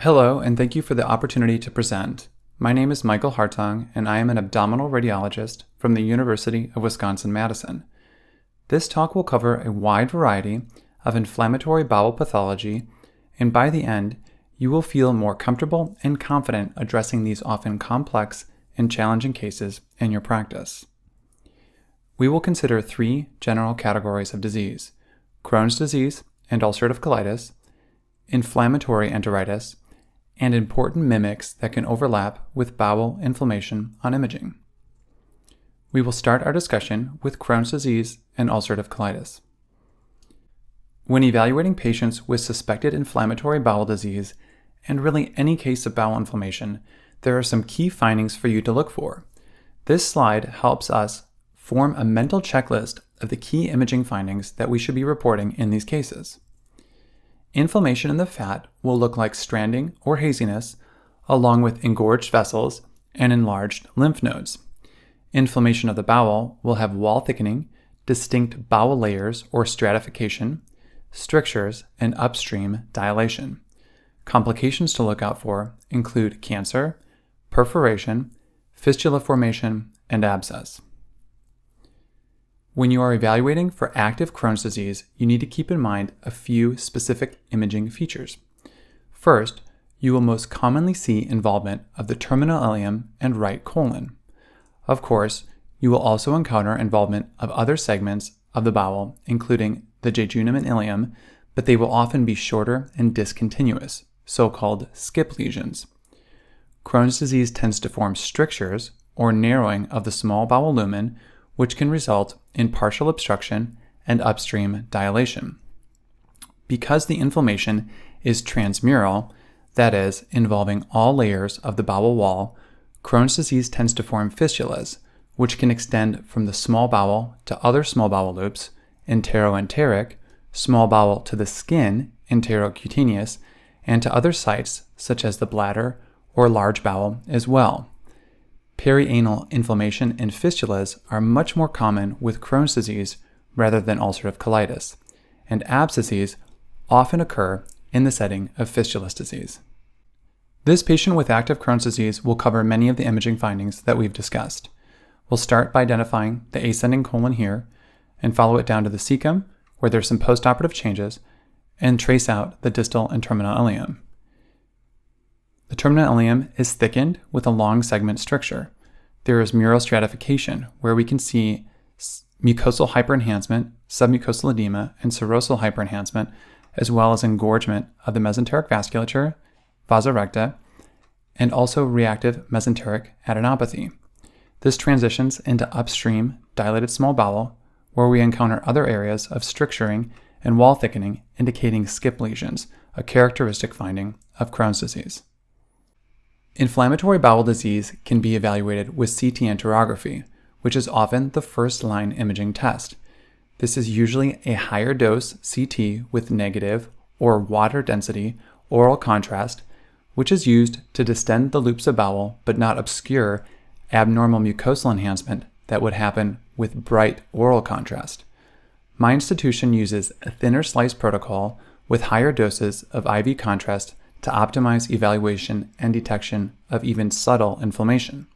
Hello, and thank you for the opportunity to present. My name is Michael Hartong, and I am an abdominal radiologist from the University of Wisconsin-Madison. This talk will cover a wide variety of inflammatory bowel pathology, and by the end, you will feel more comfortable and confident addressing these often complex and challenging cases in your practice. We will consider three general categories of disease: Crohn's disease and ulcerative colitis, inflammatory enteritis, and important mimics that can overlap with bowel inflammation on imaging. We will start our discussion with Crohn's disease and ulcerative colitis. When evaluating patients with suspected inflammatory bowel disease, and really any case of bowel inflammation, there are some key findings for you to look for. This slide helps us form a mental checklist of the key imaging findings that we should be reporting in these cases. Inflammation in the fat will look like stranding or haziness, along with engorged vessels and enlarged lymph nodes. Inflammation of the bowel will have wall thickening, distinct bowel layers or stratification, strictures, and upstream dilation. Complications to look out for include cancer, perforation, fistula formation, and abscess. When you are evaluating for active Crohn's disease, you need to keep in mind a few specific imaging features. First, you will most commonly see involvement of the terminal ileum and right colon. Of course, you will also encounter involvement of other segments of the bowel, including the jejunum and ileum, but they will often be shorter and discontinuous, so-called skip lesions. Crohn's disease tends to form strictures or narrowing of the small bowel lumen, which can result in partial obstruction and upstream dilation. Because the inflammation is transmural, that is, involving all layers of the bowel wall, Crohn's disease tends to form fistulas, which can extend from the small bowel to other small bowel loops, enteroenteric, small bowel to the skin, enterocutaneous, and to other sites such as the bladder or large bowel as well. Perianal inflammation and fistulas are much more common with Crohn's disease rather than ulcerative colitis, and abscesses often occur in the setting of fistulous disease. This patient with active Crohn's disease will cover many of the imaging findings that we've discussed. We'll start by identifying the ascending colon here and follow it down to the cecum, where there's some postoperative changes, and trace out the distal and terminal ileum. The terminal ileum is thickened with a long segment stricture. There is mural stratification, where we can see mucosal hyperenhancement, submucosal edema, and serosal hyperenhancement, as well as engorgement of the mesenteric vasculature, vasa recta, and also reactive mesenteric adenopathy. This transitions into upstream dilated small bowel, where we encounter other areas of stricturing and wall thickening, indicating skip lesions, a characteristic finding of Crohn's disease. Inflammatory bowel disease can be evaluated with CT enterography, which is often the first-line imaging test. This is usually a higher dose CT with negative or water density oral contrast, which is used to distend the loops of bowel but not obscure abnormal mucosal enhancement that would happen with bright oral contrast. My institution uses a thinner slice protocol with higher doses of IV contrast to optimize evaluation and detection of even subtle inflammation.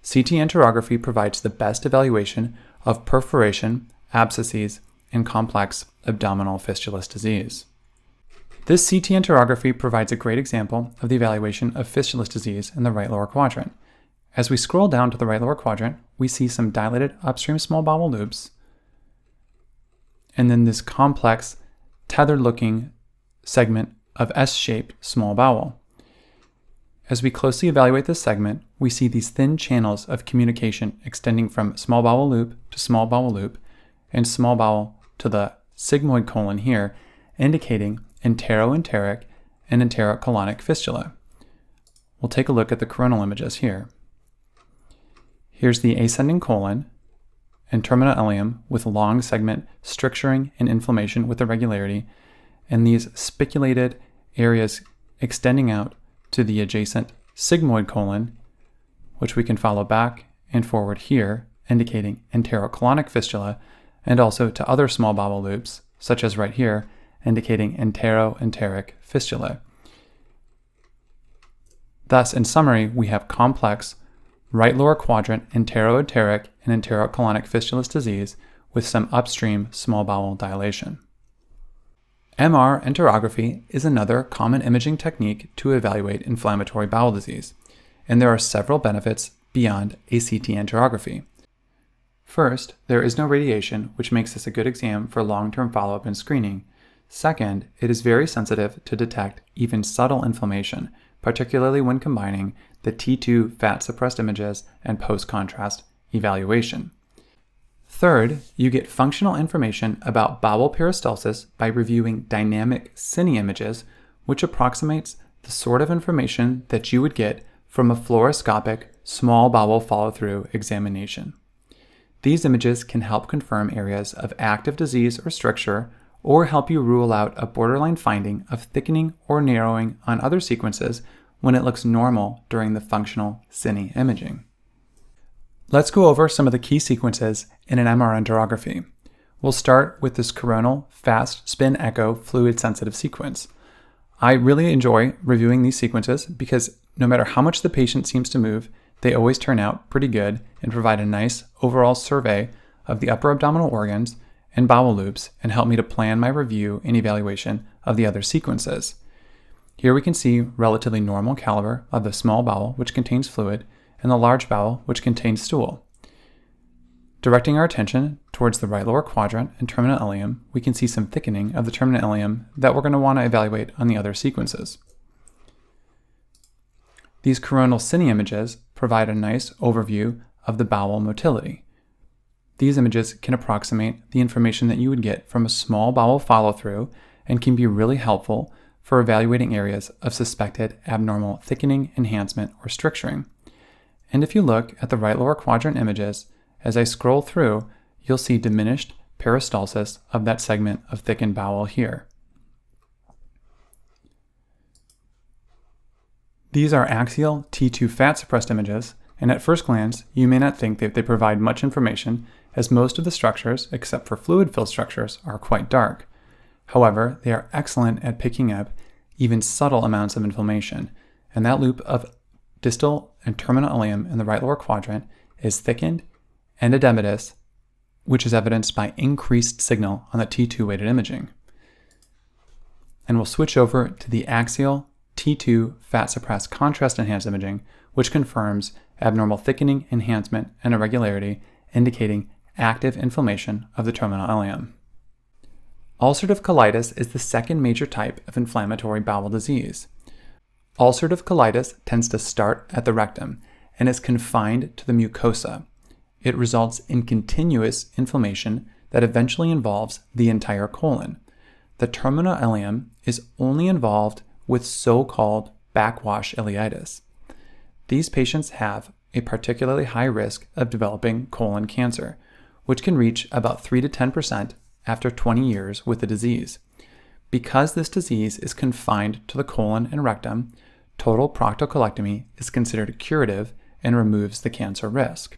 CT enterography provides the best evaluation of perforation, abscesses, and complex abdominal fistulous disease. This CT enterography provides a great example of the evaluation of fistulous disease in the right lower quadrant. As we scroll down to the right lower quadrant, we see some dilated upstream small bowel loops, and then this complex, tethered-looking segment of S-shaped small bowel. As we closely evaluate this segment, we see these thin channels of communication extending from small bowel loop to small bowel loop and small bowel to the sigmoid colon here, indicating enteroenteric and enterocolonic fistula. We'll take a look at the coronal images here. Here's the ascending colon and terminal ileum with long segment stricturing and inflammation with irregularity, and these spiculated areas extending out to the adjacent sigmoid colon, which we can follow back and forward here, indicating enterocolonic fistula, and also to other small bowel loops, such as right here, indicating enteroenteric fistula. Thus, in summary, we have complex right lower quadrant enteroenteric and enterocolonic fistulous disease with some upstream small bowel dilation. MR enterography is another common imaging technique to evaluate inflammatory bowel disease, and there are several benefits beyond ACT enterography. First, there is no radiation, which makes this a good exam for long-term follow-up and screening. Second, it is very sensitive to detect even subtle inflammation, particularly when combining the T2 fat-suppressed images and post-contrast evaluation. Third, you get functional information about bowel peristalsis by reviewing dynamic cine images, which approximates the sort of information that you would get from a fluoroscopic small bowel follow-through examination. These images can help confirm areas of active disease or stricture, or help you rule out a borderline finding of thickening or narrowing on other sequences when it looks normal during the functional cine imaging. Let's go over some of the key sequences in an MR enterography. We'll start with this coronal fast spin echo fluid sensitive sequence. I really enjoy reviewing these sequences because no matter how much the patient seems to move, they always turn out pretty good and provide a nice overall survey of the upper abdominal organs and bowel loops and help me to plan my review and evaluation of the other sequences. Here we can see relatively normal caliber of the small bowel, which contains fluid, and the large bowel, which contains stool. Directing our attention towards the right lower quadrant and terminal ileum, we can see some thickening of the terminal ileum that we're going to want to evaluate on the other sequences. These coronal cine images provide a nice overview of the bowel motility. These images can approximate the information that you would get from a small bowel follow-through and can be really helpful for evaluating areas of suspected abnormal thickening, enhancement, or stricturing. And if you look at the right lower quadrant images, as I scroll through, you'll see diminished peristalsis of that segment of thickened bowel here. These are axial T2 fat-suppressed images, and at first glance, you may not think that they provide much information, as most of the structures, except for fluid-filled structures, are quite dark. However, they are excellent at picking up even subtle amounts of inflammation, and that loop of distal and terminal ileum in the right lower quadrant is thickened and edematous, which is evidenced by increased signal on the T2 weighted imaging. And we'll switch over to the axial T2 fat-suppressed contrast-enhanced imaging, which confirms abnormal thickening, enhancement, and irregularity, indicating active inflammation of the terminal ileum. Ulcerative colitis is the second major type of inflammatory bowel disease. Ulcerative colitis tends to start at the rectum and is confined to the mucosa. It results in continuous inflammation that eventually involves the entire colon. The terminal ileum is only involved with so-called backwash ileitis. These patients have a particularly high risk of developing colon cancer, which can reach about 3 to 10% after 20 years with the disease. Because this disease is confined to the colon and rectum, total proctocolectomy is considered curative and removes the cancer risk.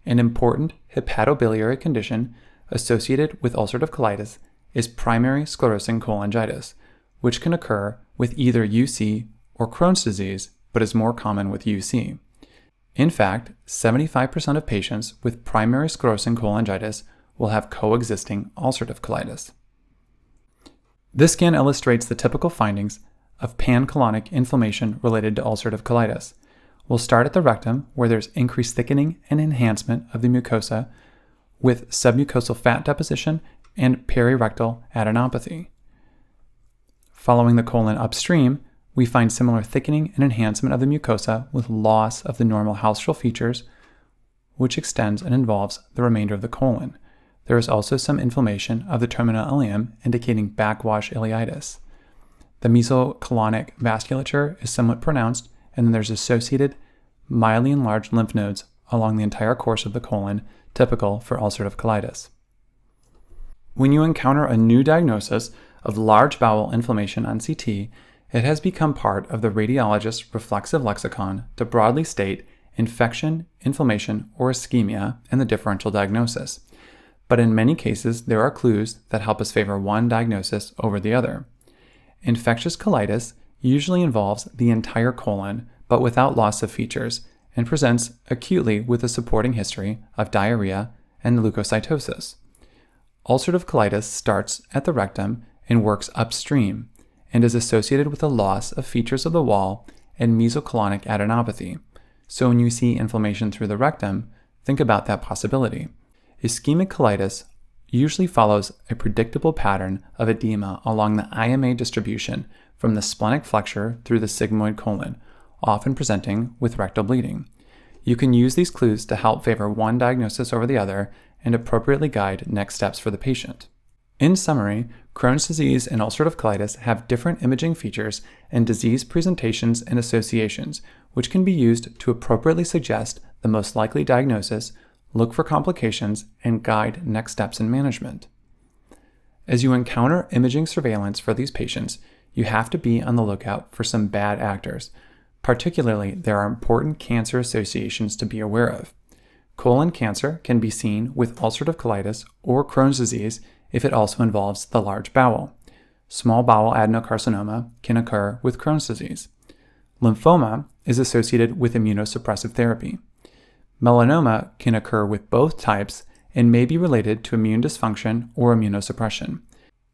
An important hepatobiliary condition associated with ulcerative colitis is primary sclerosing cholangitis, which can occur with either UC or Crohn's disease, but is more common with UC. In fact, 75% of patients with primary sclerosing cholangitis will have coexisting ulcerative colitis. This scan illustrates the typical findings of pancolonic inflammation related to ulcerative colitis. We'll start at the rectum, where there's increased thickening and enhancement of the mucosa with submucosal fat deposition and perirectal adenopathy. Following the colon upstream, we find similar thickening and enhancement of the mucosa with loss of the normal haustral features, which extends and involves the remainder of the colon. There is also some inflammation of the terminal ileum, indicating backwash ileitis. The mesocolonic vasculature is somewhat pronounced, and then there's associated mildly enlarged lymph nodes along the entire course of the colon, typical for ulcerative colitis. When you encounter a new diagnosis of large bowel inflammation on CT, it has become part of the radiologist's reflexive lexicon to broadly state infection, inflammation, or ischemia in the differential diagnosis. But in many cases, there are clues that help us favor one diagnosis over the other. Infectious colitis usually involves the entire colon, but without loss of features, and presents acutely with a supporting history of diarrhea and leukocytosis. Ulcerative colitis starts at the rectum and works upstream, and is associated with a loss of features of the wall and mesocolonic adenopathy. So when you see inflammation through the rectum, think about that possibility. Ischemic colitis usually follows a predictable pattern of edema along the IMA distribution from the splenic flexure through the sigmoid colon, often presenting with rectal bleeding. You can use these clues to help favor one diagnosis over the other and appropriately guide next steps for the patient. In summary, Crohn's disease and ulcerative colitis have different imaging features and disease presentations and associations, which can be used to appropriately suggest the most likely diagnosis, look for complications, and guide next steps in management. As you encounter imaging surveillance for these patients, you have to be on the lookout for some bad actors. Particularly, there are important cancer associations to be aware of. Colon cancer can be seen with ulcerative colitis or Crohn's disease if it also involves the large bowel. Small bowel adenocarcinoma can occur with Crohn's disease. Lymphoma is associated with immunosuppressive therapy. Melanoma can occur with both types and may be related to immune dysfunction or immunosuppression.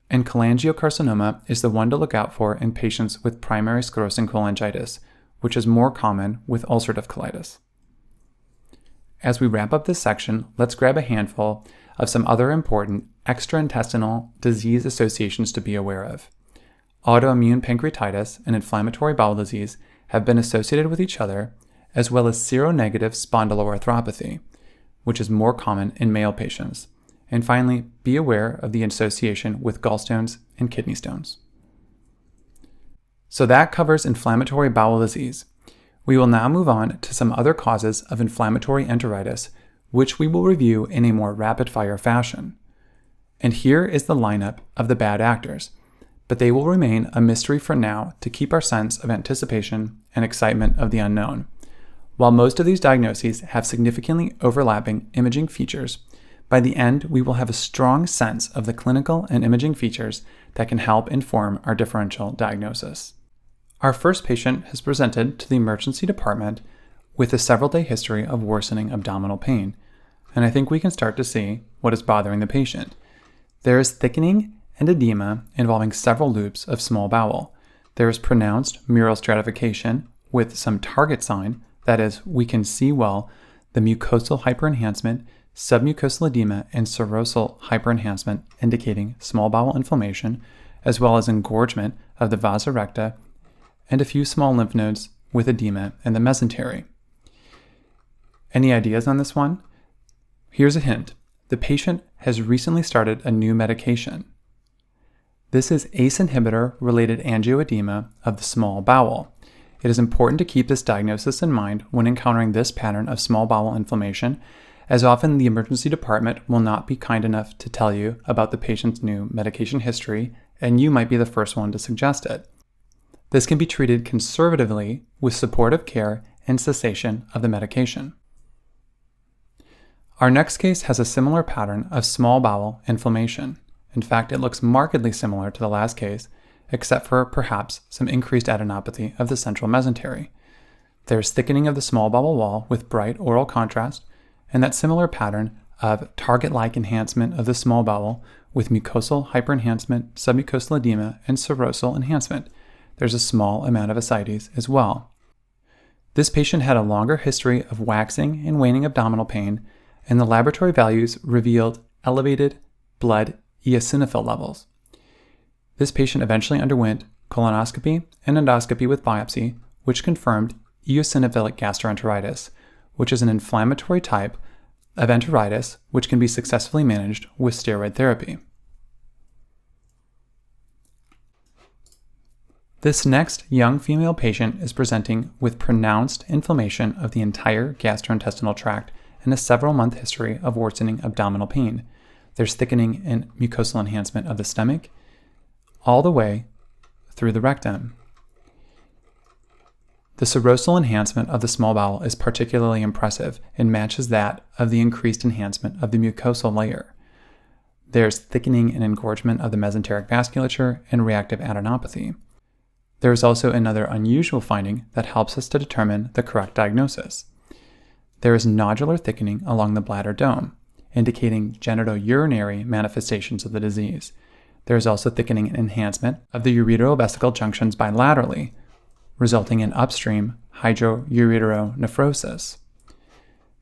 And cholangiocarcinoma is the one to look out for in patients with primary sclerosing cholangitis, which is more common with ulcerative colitis. As we wrap up this section, let's grab a handful of some other important extraintestinal disease associations to be aware of. Autoimmune pancreatitis and inflammatory bowel disease have been associated with each other, as well as seronegative spondyloarthropathy, which is more common in male patients. And finally, be aware of the association with gallstones and kidney stones. So that covers inflammatory bowel disease. We will now move on to some other causes of inflammatory enteritis, which we will review in a more rapid-fire fashion. And here is the lineup of the bad actors, but they will remain a mystery for now to keep our sense of anticipation and excitement of the unknown. While most of these diagnoses have significantly overlapping imaging features, by the end we will have a strong sense of the clinical and imaging features that can help inform our differential diagnosis. Our first patient has presented to the emergency department with a several-day history of worsening abdominal pain, and I think we can start to see what is bothering the patient. There is thickening and edema involving several loops of small bowel. There is pronounced mural stratification with some target sign, that is, we can see well the mucosal hyperenhancement, submucosal edema, and serosal hyperenhancement indicating small bowel inflammation, as well as engorgement of the vasa recta and a few small lymph nodes with edema in the mesentery. Any ideas on this one? Here's a hint. The patient has recently started a new medication. This is ACE inhibitor-related angioedema of the small bowel. It is important to keep this diagnosis in mind when encountering this pattern of small bowel inflammation, as often the emergency department will not be kind enough to tell you about the patient's new medication history, and you might be the first one to suggest it. This can be treated conservatively with supportive care and cessation of the medication. Our next case has a similar pattern of small bowel inflammation. In fact, it looks markedly similar to the last case, except for perhaps some increased adenopathy of the central mesentery. There's thickening of the small bowel wall with bright oral contrast, and that similar pattern of target-like enhancement of the small bowel with mucosal hyperenhancement, submucosal edema, and serosal enhancement. There's a small amount of ascites as well. This patient had a longer history of waxing and waning abdominal pain, and the laboratory values revealed elevated blood eosinophil levels. This patient eventually underwent colonoscopy and endoscopy with biopsy, which confirmed eosinophilic gastroenteritis, which is an inflammatory type of enteritis which can be successfully managed with steroid therapy. This next young female patient is presenting with pronounced inflammation of the entire gastrointestinal tract and a several-month history of worsening abdominal pain. There's thickening and mucosal enhancement of the stomach all the way through the rectum. The serosal enhancement of the small bowel is particularly impressive and matches that of the increased enhancement of the mucosal layer. There's thickening and engorgement of the mesenteric vasculature and reactive adenopathy. There is also another unusual finding that helps us to determine the correct diagnosis. There is nodular thickening along the bladder dome, indicating genitourinary manifestations of the disease. There is also thickening and enhancement of the ureterovesical junctions bilaterally, resulting in upstream hydroureteronephrosis.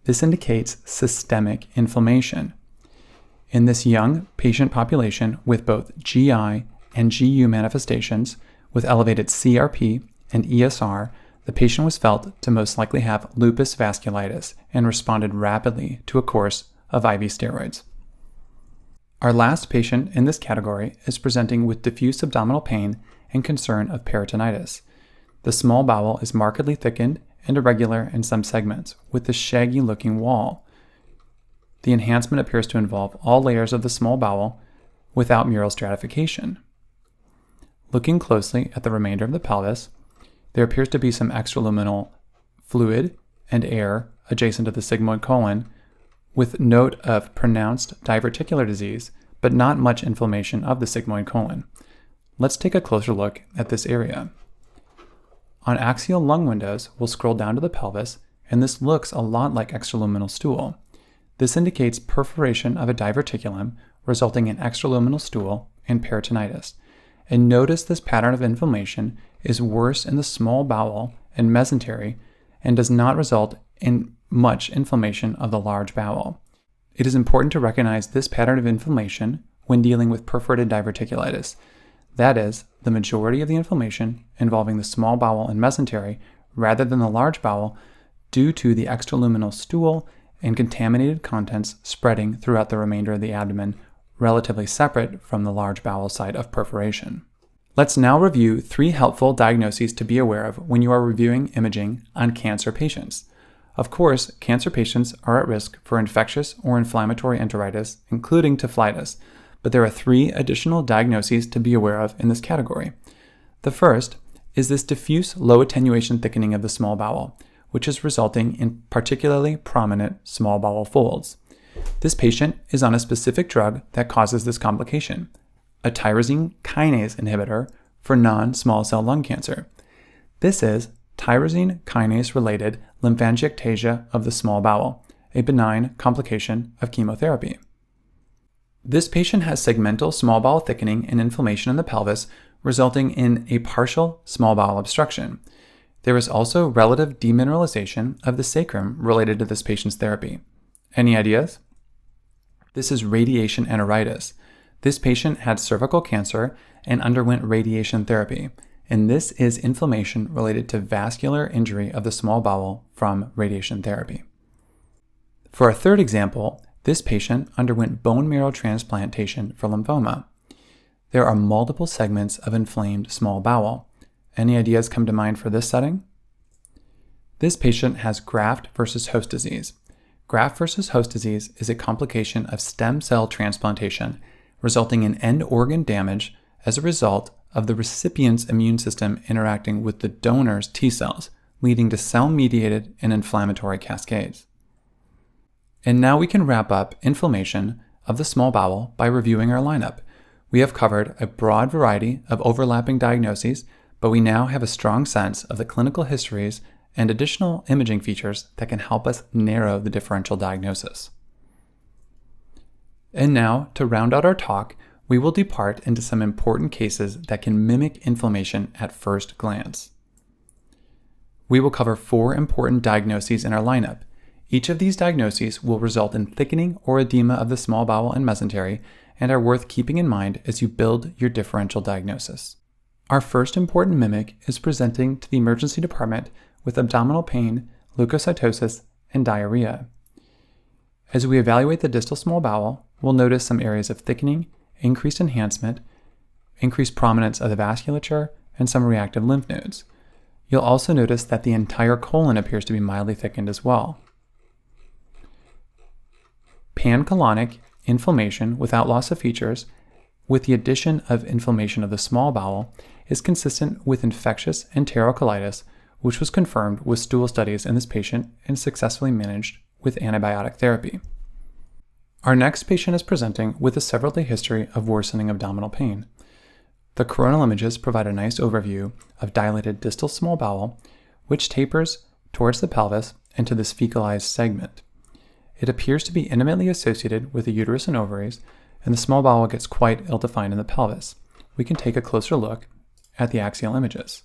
This indicates systemic inflammation. In this young patient population with both GI and GU manifestations, with elevated CRP and ESR, the patient was felt to most likely have lupus vasculitis and responded rapidly to a course of IV steroids. Our last patient in this category is presenting with diffuse abdominal pain and concern of peritonitis. The small bowel is markedly thickened and irregular in some segments, with a shaggy-looking wall. The enhancement appears to involve all layers of the small bowel without mural stratification. Looking closely at the remainder of the pelvis, there appears to be some extraluminal fluid and air adjacent to the sigmoid colon, with note of pronounced diverticular disease, but not much inflammation of the sigmoid colon. Let's take a closer look at this area. On axial lung windows, we'll scroll down to the pelvis, and this looks a lot like extraluminal stool. This indicates perforation of a diverticulum, resulting in extraluminal stool and peritonitis. And notice this pattern of inflammation is worse in the small bowel and mesentery and does not result in much inflammation of the large bowel. It is important to recognize this pattern of inflammation when dealing with perforated diverticulitis. That is, the majority of the inflammation involving the small bowel and mesentery rather than the large bowel due to the extraluminal stool and contaminated contents spreading throughout the remainder of the abdomen, relatively separate from the large bowel site of perforation. Let's now review 3 helpful diagnoses to be aware of when you are reviewing imaging on cancer patients. Of course, cancer patients are at risk for infectious or inflammatory enteritis, including typhlitis, but there are 3 additional diagnoses to be aware of in this category. The first is this diffuse low attenuation thickening of the small bowel, which is resulting in particularly prominent small bowel folds. This patient is on a specific drug that causes this complication, a tyrosine kinase inhibitor for non-small cell lung cancer. This is tyrosine kinase-related lymphangiectasia of the small bowel, a benign complication of chemotherapy. This patient has segmental small bowel thickening and inflammation in the pelvis, resulting in a partial small bowel obstruction. There is also relative demineralization of the sacrum related to this patient's therapy. Any ideas? This is radiation enteritis. This patient had cervical cancer and underwent radiation therapy, and this is inflammation related to vascular injury of the small bowel from radiation therapy. For a third example, this patient underwent bone marrow transplantation for lymphoma. There are multiple segments of inflamed small bowel. Any ideas come to mind for this setting? This patient has graft versus host disease. Graft versus host disease is a complication of stem cell transplantation, resulting in end organ damage as a result of the recipient's immune system interacting with the donor's T cells, leading to cell-mediated and inflammatory cascades. And now we can wrap up inflammation of the small bowel by reviewing our lineup. We have covered a broad variety of overlapping diagnoses, but we now have a strong sense of the clinical histories and additional imaging features that can help us narrow the differential diagnosis. And now, to round out our talk, we will depart into some important cases that can mimic inflammation at first glance. We will cover 4 important diagnoses in our lineup. Each of these diagnoses will result in thickening or edema of the small bowel and mesentery and are worth keeping in mind as you build your differential diagnosis. Our first important mimic is presenting to the emergency department with abdominal pain, leukocytosis, and diarrhea. As we evaluate the distal small bowel, we'll notice some areas of thickening, increased enhancement, increased prominence of the vasculature, and some reactive lymph nodes. You'll also notice that the entire colon appears to be mildly thickened as well. Pancolonic inflammation without loss of features, with the addition of inflammation of the small bowel, is consistent with infectious enterocolitis, which was confirmed with stool studies in this patient and successfully managed with antibiotic therapy. Our next patient is presenting with a several-day history of worsening abdominal pain. The coronal images provide a nice overview of dilated distal small bowel, which tapers towards the pelvis into this fecalized segment. It appears to be intimately associated with the uterus and ovaries, and the small bowel gets quite ill-defined in the pelvis. We can take a closer look at the axial images.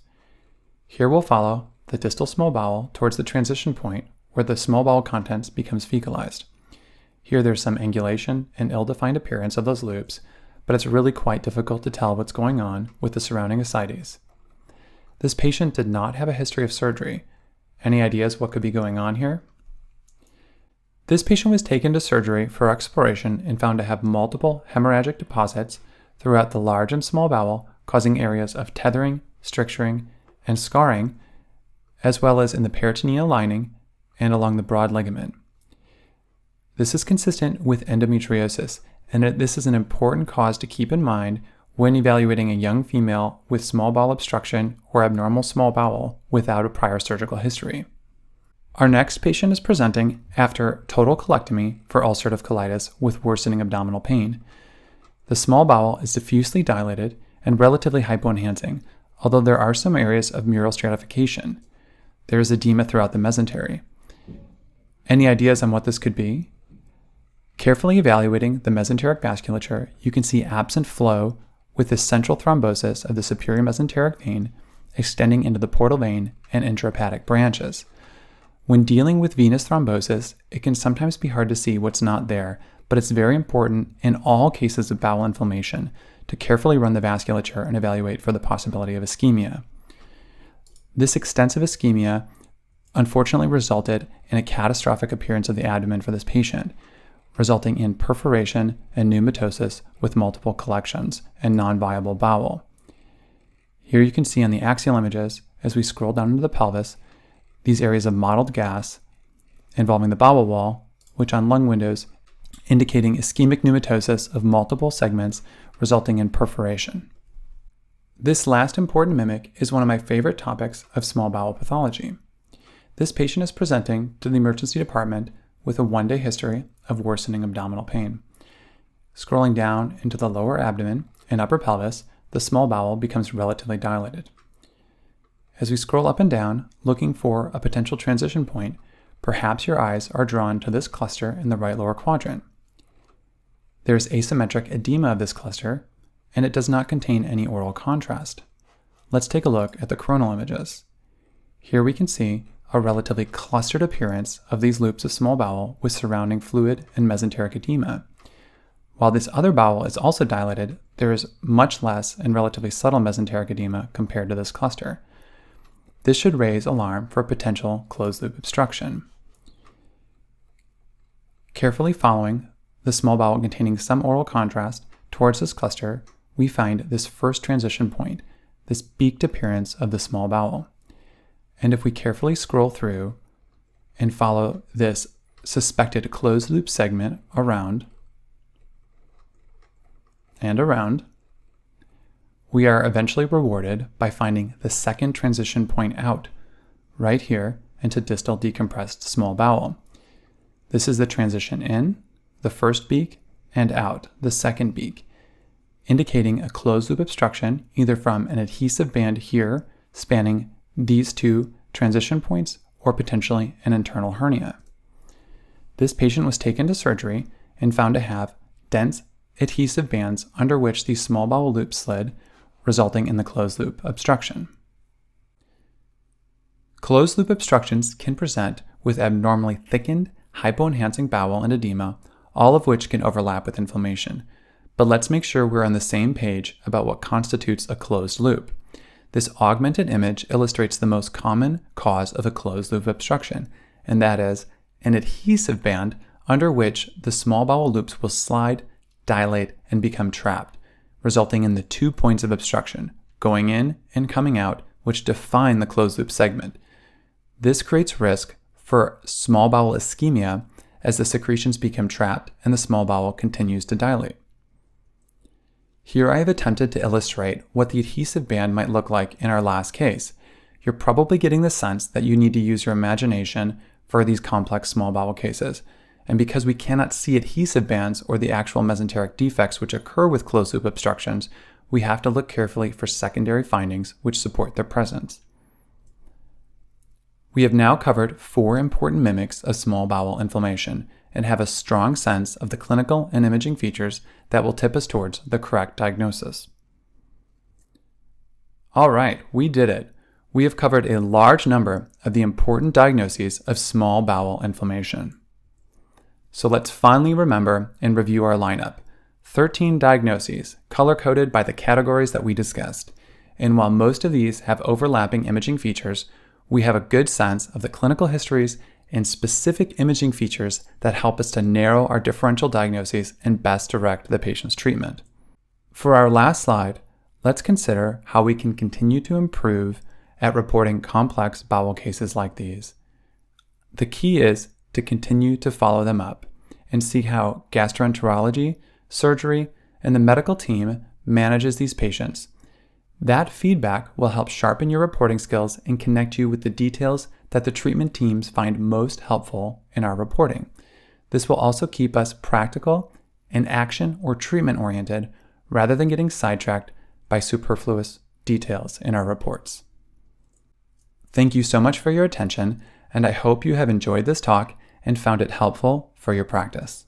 Here we'll follow the distal small bowel towards the transition point where the small bowel contents becomes fecalized. Here there's some angulation and ill-defined appearance of those loops, but it's really quite difficult to tell what's going on with the surrounding ascites. This patient did not have a history of surgery. Any ideas what could be going on here? This patient was taken to surgery for exploration and found to have multiple hemorrhagic deposits throughout the large and small bowel, causing areas of tethering, stricturing, and scarring, as well as in the peritoneal lining and along the broad ligament. This is consistent with endometriosis, and this is an important cause to keep in mind when evaluating a young female with small bowel obstruction or abnormal small bowel without a prior surgical history. Our next patient is presenting after total colectomy for ulcerative colitis with worsening abdominal pain. The small bowel is diffusely dilated and relatively hypoenhancing, although there are some areas of mural stratification. There is edema throughout the mesentery. Any ideas on what this could be? Carefully evaluating the mesenteric vasculature, you can see absent flow with the central thrombosis of the superior mesenteric vein extending into the portal vein and intrahepatic branches. When dealing with venous thrombosis, it can sometimes be hard to see what's not there, but it's very important in all cases of bowel inflammation to carefully run the vasculature and evaluate for the possibility of ischemia. This extensive ischemia unfortunately resulted in a catastrophic appearance of the abdomen for this patient, resulting in perforation and pneumatosis with multiple collections and non-viable bowel. Here you can see on the axial images, as we scroll down into the pelvis, these areas of mottled gas involving the bowel wall, which on lung windows indicating ischemic pneumatosis of multiple segments resulting in perforation. This last important mimic is one of my favorite topics of small bowel pathology. This patient is presenting to the emergency department with a one-day history of worsening abdominal pain. Scrolling down into the lower abdomen and upper pelvis, the small bowel becomes relatively dilated. As we scroll up and down, looking for a potential transition point, perhaps your eyes are drawn to this cluster in the right lower quadrant. There is asymmetric edema of this cluster, and it does not contain any oral contrast. Let's take a look at the coronal images. Here we can see a relatively clustered appearance of these loops of small bowel with surrounding fluid and mesenteric edema. While this other bowel is also dilated, there is much less and relatively subtle mesenteric edema compared to this cluster. This should raise alarm for a potential closed loop obstruction. Carefully following the small bowel containing some oral contrast towards this cluster, we find this first transition point, this beaked appearance of the small bowel. And if we carefully scroll through and follow this suspected closed loop segment around and around, we are eventually rewarded by finding the second transition point out, right here into distal decompressed small bowel. This is the transition in, the first beak, and out, the second beak, indicating a closed loop obstruction either from an adhesive band here spanning these two transition points or potentially an internal hernia. This patient was taken to surgery and found to have dense adhesive bands under which these small bowel loops slid, resulting in the closed loop obstruction. Closed loop obstructions can present with abnormally thickened, hypoenhancing bowel and edema, all of which can overlap with inflammation. But let's make sure we're on the same page about what constitutes a closed loop. This augmented image illustrates the most common cause of a closed loop obstruction, and that is an adhesive band under which the small bowel loops will slide, dilate, and become trapped, resulting in the 2 points of obstruction, going in and coming out, which define the closed loop segment. This creates risk for small bowel ischemia as the secretions become trapped and the small bowel continues to dilate. Here I have attempted to illustrate what the adhesive band might look like in our last case. You're probably getting the sense that you need to use your imagination for these complex small bowel cases. And because we cannot see adhesive bands or the actual mesenteric defects which occur with closed loop obstructions, we have to look carefully for secondary findings which support their presence. We have now covered 4 important mimics of small bowel inflammation and have a strong sense of the clinical and imaging features that will tip us towards the correct diagnosis. All right, we did it. We have covered a large number of the important diagnoses of small bowel inflammation. So let's finally remember and review our lineup. 13 diagnoses, color-coded by the categories that we discussed. And while most of these have overlapping imaging features, we have a good sense of the clinical histories and specific imaging features that help us to narrow our differential diagnoses and best direct the patient's treatment. For our last slide, let's consider how we can continue to improve at reporting complex bowel cases like these. The key is to continue to follow them up and see how gastroenterology, surgery, and the medical team manages these patients. That feedback will help sharpen your reporting skills and connect you with the details that the treatment teams find most helpful in our reporting. This will also keep us practical and action or treatment oriented rather than getting sidetracked by superfluous details in our reports. Thank you so much for your attention, and I hope you have enjoyed this talk and found it helpful for your practice.